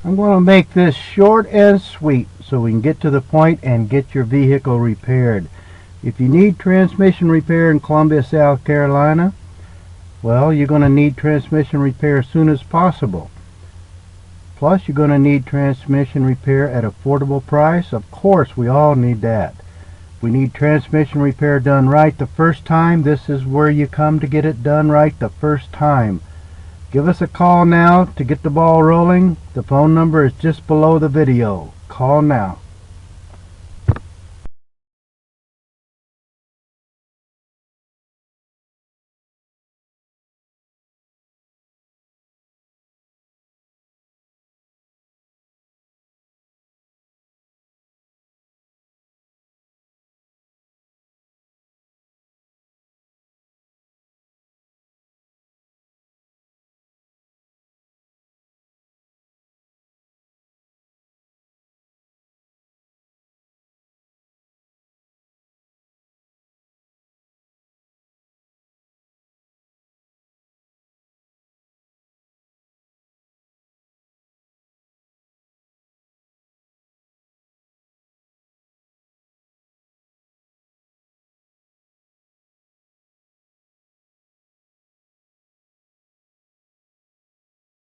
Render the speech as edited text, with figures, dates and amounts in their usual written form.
I'm going to make this short and sweet so we can get to the point and get your vehicle repaired. If you need transmission repair in Columbia, South Carolina, well, you're going to need transmission repair as soon as possible. Plus, you're going to need transmission repair at affordable price. Of course, we all need that. We need transmission repair done right the first time. This is where you come to get it done right the first time. Give us a call now to get the ball rolling. The phone number is just below the video. Call now.